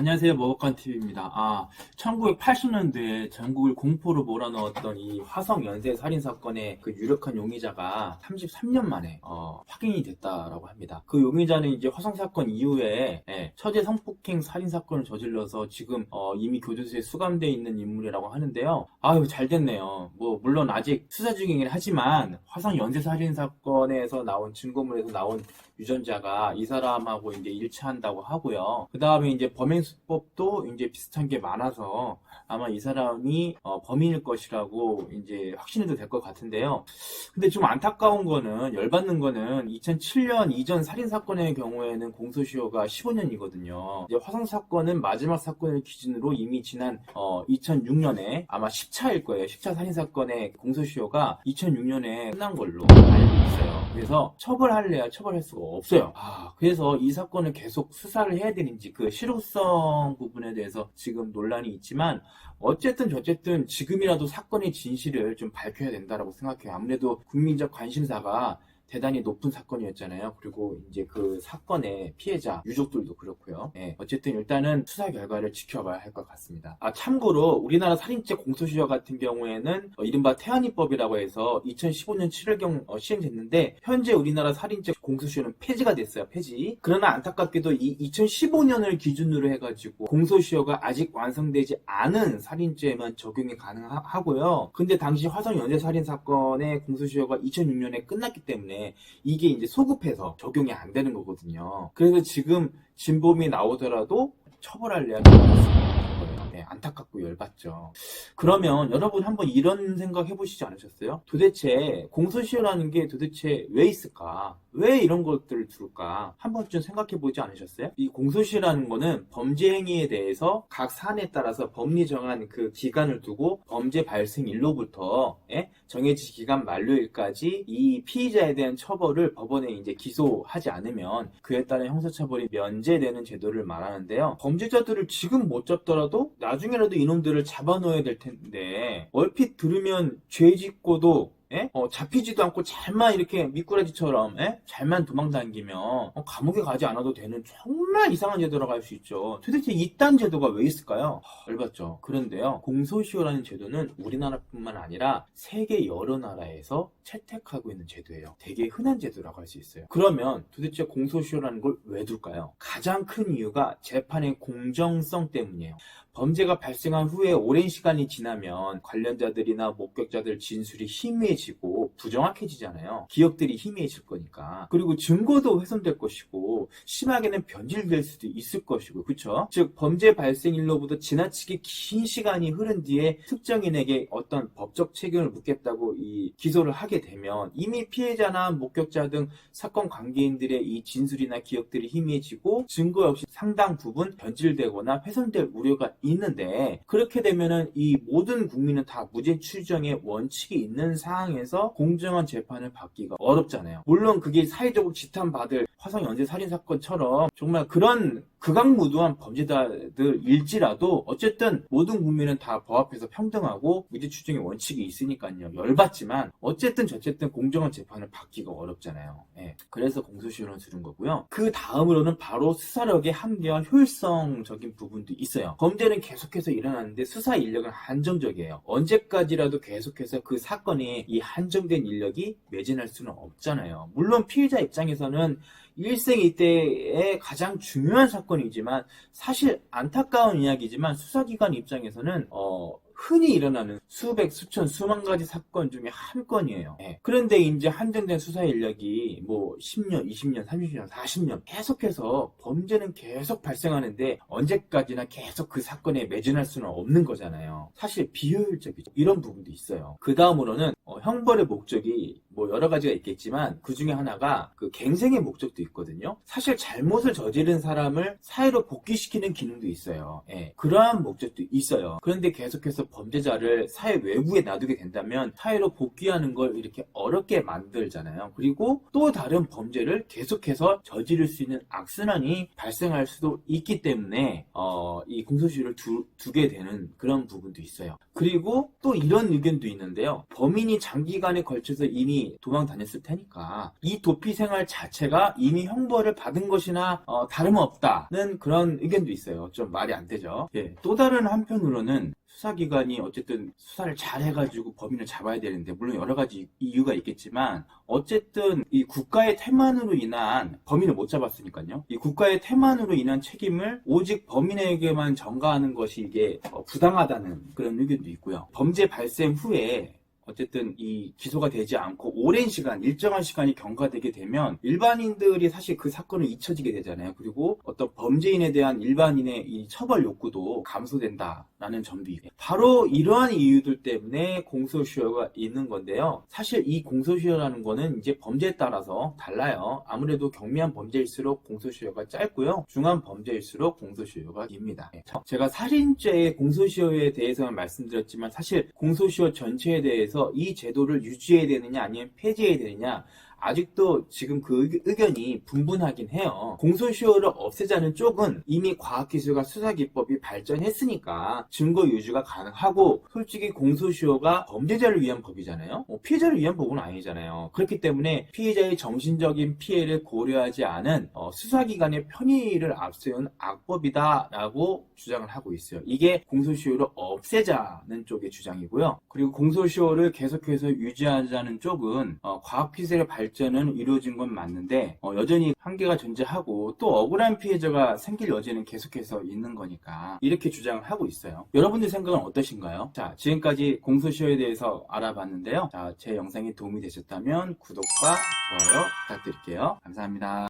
안녕하세요. 머거칸TV입니다. 1980년대에 전국을 공포로 몰아넣었던 이 화성 연쇄 살인 사건의 그 유력한 용의자가 33년 만에 확인이 됐다라고 합니다. 그 용의자는 이제 화성 사건 이후에 처제 성폭행 살인 사건을 저질러서 지금 이미 교도소에 수감되어 있는 인물이라고 하는데요. 아유, 잘 됐네요. 뭐 물론 아직 수사 중이긴 하지만 화성 연쇄 살인 사건에서 나온 증거물에서 나온 유전자가 이 사람하고 이제 일치한다고 하고요. 그 다음에 이제 범행 수법도 이제 비슷한 게 많아서 아마 이 사람이 범인일 것이라고 이제 확신해도 될 것 같은데요. 근데 좀 안타까운 거는, 열받는 거는 2007년 이전 살인 사건의 경우에는 공소시효가 15년이거든요. 이제 화성 사건은 마지막 사건을 기준으로 이미 지난 2006년에 아마 10차일 거예요. 10차 살인 사건의 공소시효가 2006년에 끝난 걸로 알고 있어요. 그래서 처벌할래야 처벌할 수가 없어요. 그래서 이 사건을 계속 수사를 해야 되는지 그 실효성 부분에 대해서 지금 논란이 있지만 어쨌든 저쨌든 지금이라도 사건의 진실을 좀 밝혀야 된다라고 생각해요. 아무래도 국민적 관심사가 대단히 높은 사건이었잖아요. 그리고 이제 그 사건의 피해자 유족들도 그렇고요. 어쨌든 일단은 수사 결과를 지켜봐야 할 것 같습니다. 참고로 우리나라 살인죄 공소시효 같은 경우에는 이른바 태안이법이라고 해서 2015년 7월경 시행됐는데 현재 우리나라 살인죄 공소시효는 폐지가 됐어요. 폐지. 그러나 안타깝게도 이 2015년을 기준으로 해가지고 공소시효가 아직 완성되지 않은 살인죄만 적용이 가능하고요. 근데 당시 화성 연쇄 살인 사건의 공소시효가 2006년에 끝났기 때문에 이게 이제 소급해서 적용이 안 되는 거거든요. 그래서 지금 진범이 나오더라도 처벌할래야 처벌했습니다. 안타깝고 열받죠. 그러면 여러분 한번 이런 생각 해보시지 않으셨어요? 도대체 공소시효라는 게 도대체 왜 있을까? 왜 이런 것들을 둘까? 한 번쯤 생각해 보지 않으셨어요? 이 공소시효라는 거는 범죄 행위에 대해서 각 사안에 따라서 법리 정한 그 기간을 두고 범죄 발생일로부터 정해진 기간 만료일까지 이 피의자에 대한 처벌을 법원에 이제 기소하지 않으면 그에 따른 형사처벌이 면제되는 제도를 말하는데요. 범죄자들을 지금 못 잡더라도 나중에라도 이놈들을 잡아놓아야 될 텐데 얼핏 들으면 죄 짓고도 잡히지도 않고 잘만 이렇게 미꾸라지처럼 잘만 도망다니면 감옥에 가지 않아도 되는 정말 이상한 제도라고 할 수 있죠. 도대체 이딴 제도가 왜 있을까요? 열받죠. 그런데요, 공소시효라는 제도는 우리나라뿐만 아니라 세계 여러 나라에서 채택하고 있는 제도예요. 되게 흔한 제도라고 할 수 있어요. 그러면 도대체 공소시효라는 걸 왜 둘까요? 가장 큰 이유가 재판의 공정성 때문이에요. 범죄가 발생한 후에 오랜 시간이 지나면 관련자들이나 목격자들 진술이 희미해지고 부정확해지잖아요. 기억들이 희미해질 거니까. 그리고 증거도 훼손될 것이고 심하게는 변질될 수도 있을 것이고, 그렇죠? 즉 범죄 발생일로부터 지나치게 긴 시간이 흐른 뒤에 특정인에게 어떤 법적 책임을 묻겠다고 이 기소를 하게 되면 이미 피해자나 목격자 등 사건 관계인들의 이 진술이나 기억들이 희미해지고 증거 역시 상당 부분 변질되거나 훼손될 우려가 있는데, 그렇게 되면은 이 모든 국민은 다 무죄 추정의 원칙이 있는 상황에서 공정한 재판을 받기가 어렵잖아요. 물론 그게 사회적으로 지탄받을 화성 연쇄 살인 사건처럼 정말 그런 극악무도한 범죄자들일지라도 어쨌든 모든 국민은 다 법 앞에서 평등하고 무죄 추정의 원칙이 있으니까요. 열받지만 어쨌든 저쨌든 공정한 재판을 받기가 어렵잖아요. 그래서 공소시효를 두는 거고요. 그 다음으로는 바로 수사력의 한계와 효율성적인 부분도 있어요. 범죄는 계속해서 일어나는데 수사 인력은 한정적이에요. 언제까지라도 계속해서 그 사건에 이 한정된 인력이 매진할 수는 없잖아요. 물론 피해자 입장에서는 일생이대의 가장 중요한 사건이지만 사실 안타까운 이야기지만 수사기관 입장에서는 흔히 일어나는 수백, 수천, 수만 가지 사건 중에 한 건이에요. 그런데 이제 한정된 수사 인력이 뭐 10년, 20년, 30년, 40년 계속해서 범죄는 계속 발생하는데 언제까지나 계속 그 사건에 매진할 수는 없는 거잖아요. 사실 비효율적이죠. 이런 부분도 있어요. 그 다음으로는 형벌의 목적이 뭐 여러 가지가 있겠지만 그 중에 하나가 그 갱생의 목적도 있거든요. 사실 잘못을 저지른 사람을 사회로 복귀시키는 기능도 있어요. 그러한 목적도 있어요. 그런데 계속해서 범죄자를 사회 외부에 놔두게 된다면 사회로 복귀하는 걸 이렇게 어렵게 만들잖아요. 그리고 또 다른 범죄를 계속해서 저지를 수 있는 악순환이 발생할 수도 있기 때문에 이 공소시효를 두게 되는 그런 부분도 있어요. 그리고 또 이런 의견도 있는데요. 범인이 장기간에 걸쳐서 이미 이미 도망 다녔을 테니까 이 도피 생활 자체가 이미 형벌을 받은 것이나 다름없다는 그런 의견도 있어요. 좀 말이 안 되죠. 예, 또 다른 한편으로는 수사기관이 어쨌든 수사를 잘 해가지고 범인을 잡아야 되는데, 물론 여러 가지 이유가 있겠지만 어쨌든 이 국가의 태만으로 인한 범인을 못 잡았으니까요. 이 국가의 태만으로 인한 책임을 오직 범인에게만 전가하는 것이 이게 부당하다는 그런 의견도 있고요. 범죄 발생 후에 어쨌든 이 기소가 되지 않고 오랜 시간, 일정한 시간이 경과되게 되면 일반인들이 사실 그 사건을 잊혀지게 되잖아요. 그리고 어떤 범죄인에 대한 일반인의 이 처벌 욕구도 감소된다라는 점도 있고, 바로 이러한 이유들 때문에 공소시효가 있는 건데요. 사실 이 공소시효라는 거는 이제 범죄에 따라서 달라요. 아무래도 경미한 범죄일수록 공소시효가 짧고요. 중한 범죄일수록 공소시효가 깁니다. 제가 살인죄의 공소시효에 대해서는 말씀드렸지만 사실 공소시효 전체에 대해서 이 제도를 유지해야 되느냐 아니면 폐지해야 되느냐 아직도 지금 그 의견이 분분하긴 해요. 공소시효를 없애자는 쪽은 이미 과학기술과 수사기법이 발전했으니까 증거 유지가 가능하고, 솔직히 공소시효가 범죄자를 위한 법이잖아요. 피해자를 위한 법은 아니잖아요. 그렇기 때문에 피해자의 정신적인 피해를 고려하지 않은 수사기관의 편의를 앞세운 악법이다라고 주장을 하고 있어요. 이게 공소시효를 없애자는 쪽의 주장이고요. 그리고 공소시효를 계속해서 유지하자는 쪽은 과학기술의 발전은 이루어진 건 맞는데 여전히 한계가 존재하고 또 억울한 피해자가 생길 여지는 계속해서 있는 거니까 이렇게 주장을 하고 있어요. 여러분들 생각은 어떠신가요? 자, 지금까지 공소시효에 대해서 알아봤는데요. 자, 제 영상이 도움이 되셨다면 구독과 좋아요 부탁드릴게요. 감사합니다.